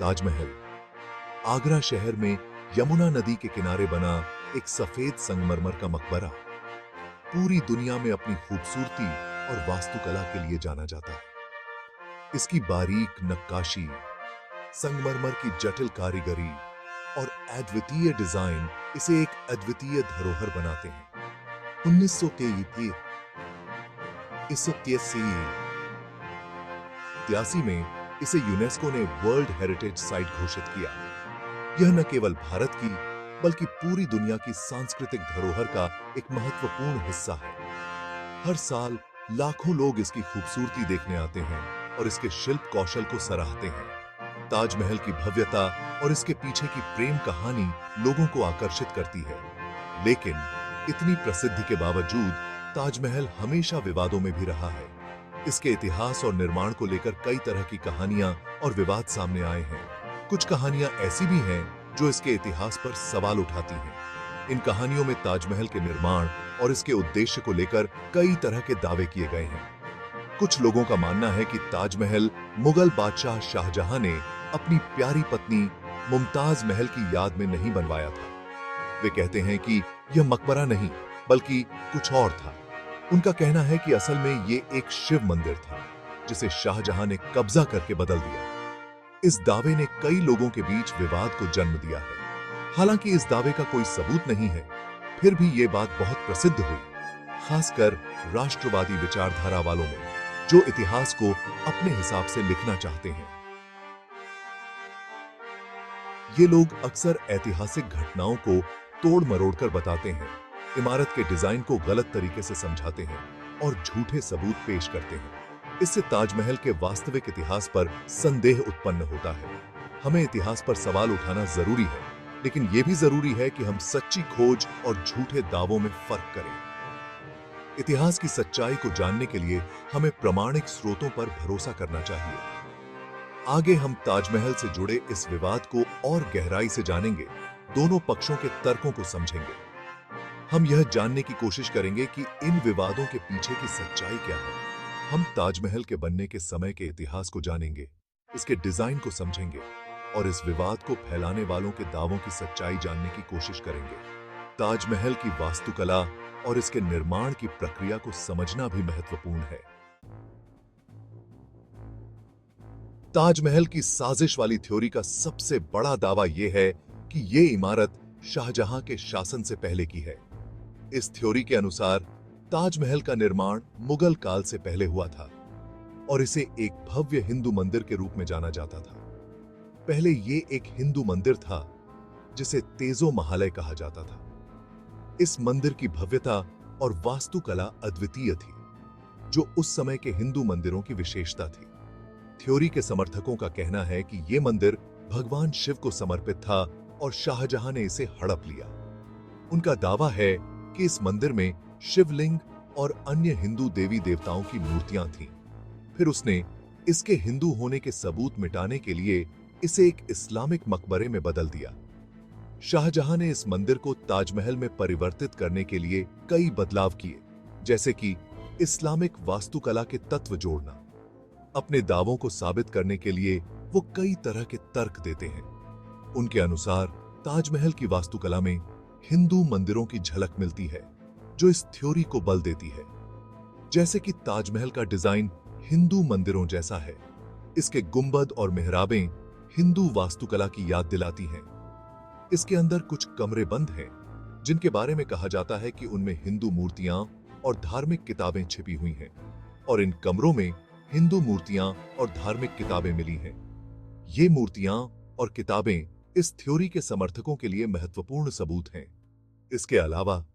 ताजमहल आगरा शहर में यमुना नदी के किनारे बना एक सफेद संगमरमर का मकबरा पूरी दुनिया में अपनी खूबसूरती और वास्तुकला के लिए जाना जाता है। इसकी बारीक नक्काशी, संगमरमर की जटिल कारीगरी और अद्वितीय डिजाइन इसे एक अद्वितीय धरोहर बनाते हैं। 1983 में इसे यूनेस्को ने वर्ल्ड हेरिटेज साइट घोषित किया। यह न केवल भारत की बल्कि पूरी दुनिया की सांस्कृतिक धरोहर का एक महत्वपूर्ण हिस्सा है। हर साल लाखों लोग इसकी खूबसूरती देखने आते हैं और इसके शिल्प कौशल को सराहते हैं। ताजमहल की भव्यता और इसके पीछे की प्रेम कहानी लोगों को आकर्षित करती है, लेकिन इतनी प्रसिद्धि के बावजूद ताजमहल हमेशा विवादों में भी रहा है। इसके इतिहास और निर्माण को लेकर कई तरह की कहानियां और विवाद सामने आए हैं। कुछ कहानियां ऐसी भी हैं जो इसके इतिहास पर सवाल उठाती हैं। इन कहानियों में ताजमहल के निर्माण और इसके उद्देश्य को लेकर कई तरह के दावे किए गए हैं। कुछ लोगों का मानना है कि ताजमहल मुगल बादशाह शाहजहां ने अपनी प्यारी पत्नी मुमताज महल की याद में नहीं बनवाया था। वे कहते हैं कि यह मकबरा नहीं बल्कि कुछ और था। उनका कहना है कि असल में ये एक शिव मंदिर था जिसे शाहजहां ने कब्जा करके बदल दिया। इस दावे ने कई लोगों के बीच विवाद को जन्म दिया है। हालांकि इस दावे का कोई सबूत नहीं है, फिर भी ये बात बहुत प्रसिद्ध हुई, खासकर राष्ट्रवादी विचारधारा वालों में, जो इतिहास को अपने हिसाब से लिखना चाहते हैं। ये लोग अक्सर ऐतिहासिक घटनाओं को तोड़ मरोड़ कर बताते हैं, इमारत के डिजाइन को गलत तरीके से समझाते हैं और झूठे सबूत पेश करते हैं। इससे ताजमहल के वास्तविक इतिहास पर संदेह उत्पन्न होता है। हमें इतिहास पर सवाल उठाना जरूरी है, लेकिन यह भी जरूरी है कि हम सच्ची खोज और झूठे दावों में फर्क करें। इतिहास की सच्चाई को जानने के लिए हमें प्रामाणिक स्रोतों पर भरोसा करना चाहिए। आगे हम ताजमहल से जुड़े इस विवाद को और गहराई से जानेंगे, दोनों पक्षों के तर्कों को समझेंगे। हम यह जानने की कोशिश करेंगे कि इन विवादों के पीछे की सच्चाई क्या है। हम ताजमहल के बनने के समय के इतिहास को जानेंगे, इसके डिजाइन को समझेंगे और इस विवाद को फैलाने वालों के दावों की सच्चाई जानने की कोशिश करेंगे। ताजमहल की वास्तुकला और इसके निर्माण की प्रक्रिया को समझना भी महत्वपूर्ण है। ताजमहल की साजिश वाली थ्योरी का सबसे बड़ा दावा यह है कि यह इमारत शाहजहां के शासन से पहले की है। इस थ्योरी के अनुसार ताजमहल का निर्माण मुगल काल से पहले हुआ था और इसे एक भव्य हिंदू मंदिर के रूप में जाना जाता था। पहले यह एक हिंदू मंदिर था जिसे तेजो महालय कहा जाता था। इस मंदिर की भव्यता और वास्तुकला अद्वितीय थी, जो उस समय के हिंदू मंदिरों की विशेषता थी। थ्योरी के समर्थकों का कहना है कि यह मंदिर भगवान शिव को समर्पित था और शाहजहां ने इसे हड़प लिया। उनका दावा है कि इस मंदिर में शिवलिंग और अन्य हिंदू देवी देवताओं की मूर्तियां थीं। फिर उसने इसके हिंदू होने के सबूत मिटाने के लिए इसे एक इस्लामिक मकबरे में बदल दिया। शाहजहां ने इस मंदिर को ताजमहल में परिवर्तित करने के लिए कई बदलाव किए, जैसे कि इस्लामिक वास्तुकला के तत्व जोड़ना। अपने दावों को साबित करने के लिए वो कई तरह के तर्क देते हैं। उनके अनुसार ताजमहल की वास्तुकला में हिंदू मंदिरों की झलक मिलती है, जो इस थ्योरी को बल देती है। जैसे कि ताजमहल का डिजाइन हिंदू मंदिरों जैसा है, इसके गुंबद और मेहराबें हिंदू वास्तुकला की याद दिलाती हैं। इसके अंदर कुछ कमरे बंद हैं, जिनके बारे में कहा जाता है कि उनमें हिंदू मूर्तियां और धार्मिक किताबें छिपी हुई हैं, और इन कमरों में हिंदू मूर्तियां और धार्मिक किताबें मिली हैं। ये मूर्तियां और किताबें इस थ्योरी के समर्थकों के लिए महत्वपूर्ण सबूत हैं। इसके अलावा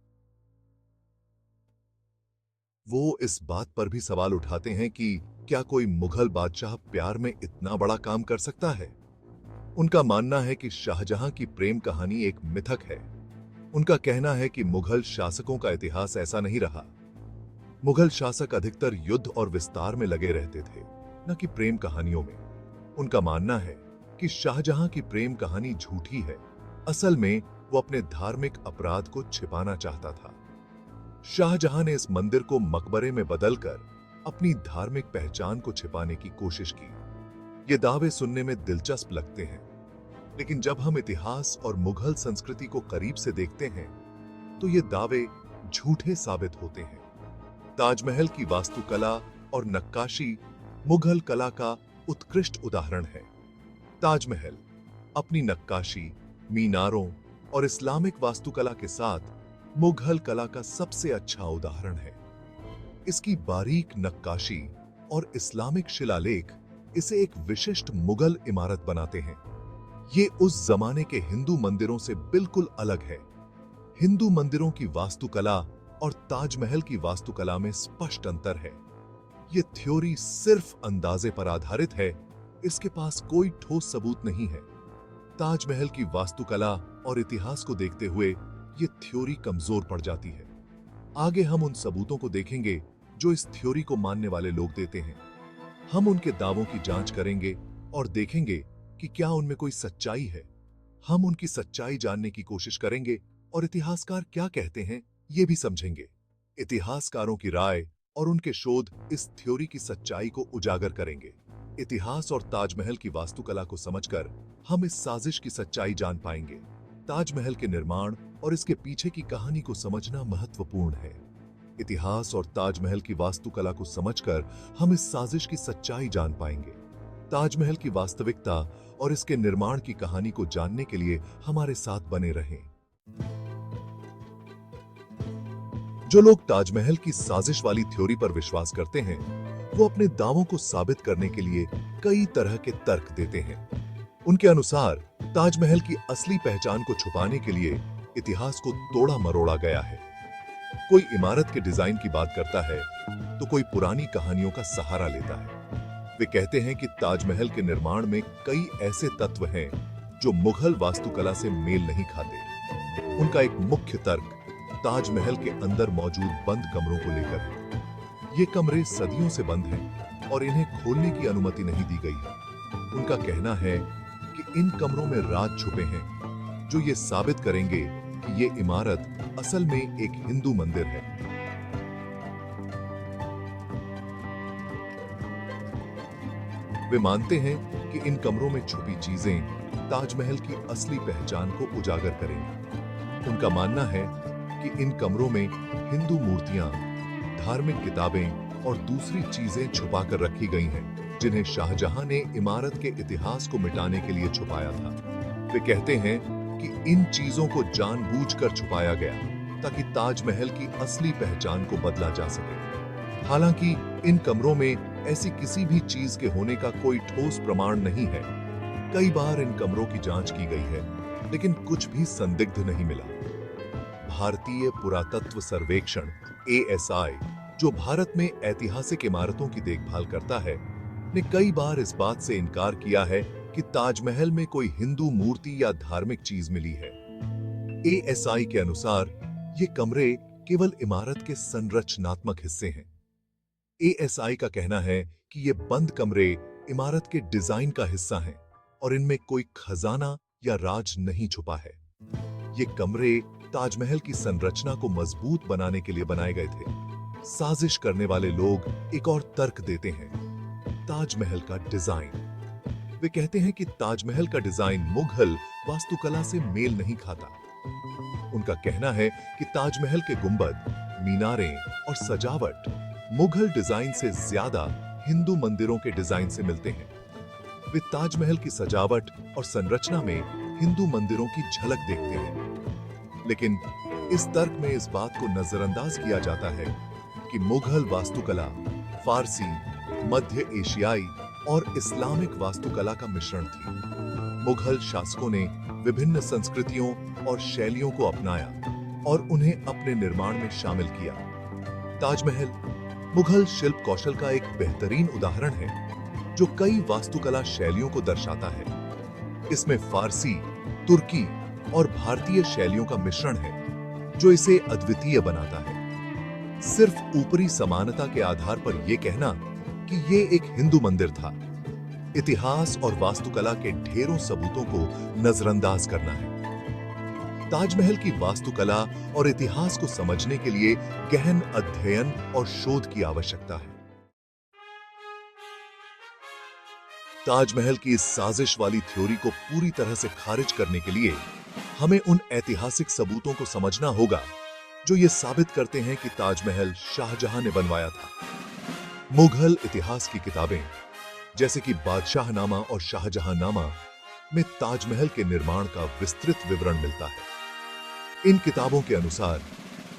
वो इस बात पर भी सवाल उठाते हैं कि क्या कोई मुगल बादशाह प्यार में इतना बड़ा काम कर सकता है। उनका मानना है कि शाहजहां की प्रेम कहानी एक मिथक है। उनका कहना है कि मुगल शासकों का इतिहास ऐसा नहीं रहा। मुगल शासक अधिकतर युद्ध और विस्तार में लगे रहते थे, न कि प्रेम कहानियों में। उनका मानना है कि शाहजहां की प्रेम कहानी झूठी है। असल में वो अपने धार्मिक अपराध को छिपाना चाहता था। शाहजहां ने इस मंदिर को मकबरे में बदलकर अपनी धार्मिक पहचान को छिपाने की कोशिश की। ये दावे सुनने में दिलचस्प लगते हैं, लेकिन जब हम इतिहास और मुगल संस्कृति को करीब से देखते हैं तो ये दावे झूठे साबित होते हैं। ताजमहल की वास्तुकला और नक्काशी मुगल कला का उत्कृष्ट उदाहरण है। ताजमहल अपनी नक्काशी, मीनारों और इस्लामिक वास्तुकला के साथ मुगल कला का सबसे अच्छा उदाहरण है। इसकी बारीक नक्काशी और इस्लामिक शिलालेख इसे एक विशिष्ट मुगल इमारत बनाते हैं। ये उस जमाने के हिंदू मंदिरों से बिल्कुल अलग है। हिंदू मंदिरों की वास्तुकला और ताजमहल की वास्तुकला में स्पष्ट अंतर है। ये थ्योरी सिर्फ अंदाजे पर आधारित है, इसके पास कोई ठोस सबूत नहीं है। ताजमहल की वास्तुकला और इतिहास को देखते हुए ये थ्योरी कमजोर पड़ जाती है। आगे हम उन सबूतों को देखेंगे जो इस थ्योरी को मानने वाले लोग देते हैं। हम उनके दावों की जांच करेंगे और देखेंगे कि क्या उनमें कोई सच्चाई है। हम उनकी सच्चाई जानने की कोशिश करेंगे और इतिहासकार क्या कहते हैं ये भी समझेंगे। इतिहासकारों की राय और उनके शोध इस थ्योरी की सच्चाई को उजागर करेंगे। इतिहास और ताजमहल की वास्तुकला को समझकर हम इस साजिश की सच्चाई जान पाएंगे। ताजमहल के निर्माण और इसके पीछे की कहानी को समझना महत्वपूर्ण है। इतिहास और ताजमहल की वास्तुकला को समझकर हम इस साजिश की सच्चाई जान पाएंगे। ताजमहल की वास्तविकता और इसके निर्माण की कहानी को जानने के लिए हमारे साथ बने रहें। जो लोग ताजमहल की साजिश वाली थ्योरी पर विश्वास करते हैं, वो अपने दावों को साबित करने के लिए कई तरह के तर्क देते हैं। उनके अनुसार ताजमहल की असली पहचान को छुपाने के लिए इतिहास को तोड़ा मरोड़ा गया है। कोई इमारत के डिजाइन की बात करता है तो कोई पुरानी कहानियों का सहारा लेता है। वे कहते हैं कि ताजमहल के निर्माण में कई ऐसे तत्व हैं जो मुगल वास्तुकला से मेल नहीं खाते। उनका एक मुख्य तर्क ताजमहल के अंदर मौजूद बंद कमरों को लेकर है। ये कमरे सदियों से बंद हैं और इन्हें खोलने की अनुमति नहीं दी गई है। उनका कहना है कि इन कमरों में राज छुपे हैं जो ये साबित करेंगे कि ये इमारत असल में एक हिंदू मंदिर है। वे मानते हैं कि इन कमरों में छुपी चीजें ताजमहल की असली पहचान को उजागर करेंगी। उनका मानना है कि इन कमरों में हिंदू मूर्तियां, धार्मिक किताबें और दूसरी चीजें छुपाकर रखी गई हैं, जिन्हें शाहजहां ने इमारत के इतिहास को मिटाने के लिए छुपाया था। वे कहते हैं कि इन चीजों को जानबूझकर छुपाया गया ताकि ताजमहल की असली पहचान को बदला जा सके। हालांकि इन कमरों में ऐसी किसी भी चीज के होने का कोई ठोस प्रमाण नहीं है। कई बार इन कमरों की जांच की गई है, लेकिन कुछ भी संदिग्ध नहीं मिला। भारतीय पुरातत्व सर्वेक्षण ASI, जो भारत में ऐतिहासिक इमारतों की देखभाल करता है, ने कई बार इस बात से इनकार किया है कि ताजमहल में कोई हिंदू मूर्ति या धार्मिक चीज मिली है। ASI के अनुसार ये कमरे केवल इमारत के संरचनात्मक हिस्से हैं। ASI का कहना है कि ये बंद कमरे इमारत के डिजाइन का हिस्सा हैं और इनमें कोई खजाना या राज नहीं छुपा है। ये कमरे ताजमहल की संरचना को मजबूत बनाने के लिए बनाए गए थे। साजिश करने वाले लोग एक और तर्क देते हैं, ताजमहल का डिजाइन। वे कहते हैं कि ताजमहल का डिजाइन मुगल वास्तुकला से मेल नहीं खाता। उनका कहना है कि ताजमहल के गुंबद, मीनारें और सजावट मुगल डिजाइन से ज्यादा हिंदू मंदिरों के डिजाइन से मिलते हैं। वे ताजमहल की सजावट और संरचना में हिंदू मंदिरों की झलक देखते हैं। लेकिन इस तर्क में इस बात को नजरअंदाज किया जाता है कि मुगल वास्तुकला फारसी, मध्य एशियाई और इस्लामिक वास्तुकला का मिश्रण थी। मुगल शासकों ने विभिन्न संस्कृतियों और शैलियों को अपनाया और उन्हें अपने निर्माण में शामिल किया। ताजमहल मुगल शिल्प कौशल का एक बेहतरीन उदाहरण है जो कई वास्तुकला शैलियों को दर्शाता है। इसमें फारसी, तुर्की और भारतीय शैलियों का मिश्रण है जो इसे अद्वितीय बनाता है। सिर्फ ऊपरी समानता के आधार पर यह कहना कि यह एक हिंदू मंदिर था, इतिहास और वास्तुकला के ढेरों सबूतों को नजरअंदाज करना है। ताजमहल की वास्तुकला और इतिहास को समझने के लिए गहन अध्ययन और शोध की आवश्यकता है। ताजमहल की इस साजिश वाली थ्योरी को पूरी तरह से खारिज करने के लिए हमें उन ऐतिहासिक सबूतों को समझना होगा जो ये साबित करते हैं कि ताजमहल शाहजहां ने बनवाया था। मुगल इतिहास की किताबें जैसे कि बादशाहनामा और शाहजहांनामा में ताजमहल के निर्माण का विस्तृत विवरण मिलता है। इन किताबों के अनुसार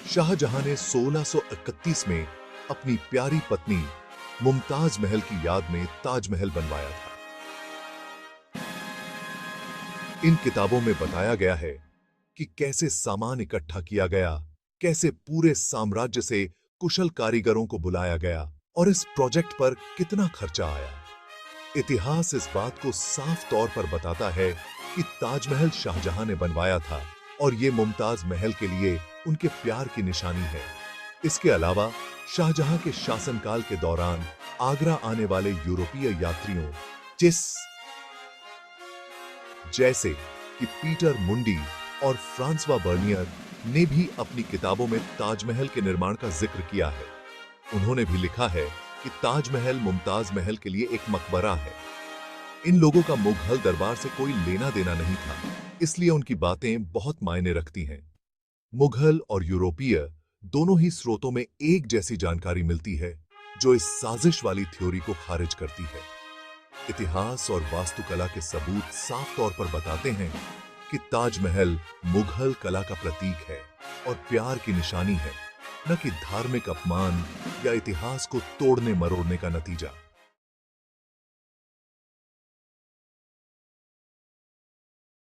शाहजहां ने 1631 में अपनी प्यारी पत्नी मुमताज महल की याद में ताजमहल बनवाया था। इन किताबों में बताया गया है कि कैसे सामान इकट्ठा किया गया, कैसे पूरे साम्राज्य से कुशल कारीगरों को बुलाया गया और इस प्रोजेक्ट पर कितना खर्चा आया। इतिहास इस बात को साफ तौर पर बताता है कि ताजमहल शाहजहां ने बनवाया था और ये मुमताज महल के लिए उनके प्यार की निशानी है। इसके अलावा शाहजहां के शासनकाल के दौरान आगरा आने वाले यूरोपीय यात्रियों जैसे कि पीटर मुंडी और फ्रांसवा बर्नियर ने भी अपनी किताबों में ताजमहल के निर्माण का जिक्र किया है। उन्होंने भी लिखा है कि ताजमहल मुमताज महल के लिए एक मकबरा है। इन लोगों का मुगल दरबार से कोई लेना देना नहीं था, इसलिए उनकी बातें बहुत मायने रखती हैं। मुगल और यूरोपीय दोनों ही स्रोतों में एक जैसी जानकारी मिलती है जो इस साजिश वाली थ्योरी को खारिज करती है। इतिहास और वास्तुकला के सबूत साफ तौर पर बताते हैं कि ताजमहल मुगल कला का प्रतीक है और प्यार की निशानी है, न कि धार्मिक अपमान या इतिहास को तोड़ने मरोड़ने का नतीजा।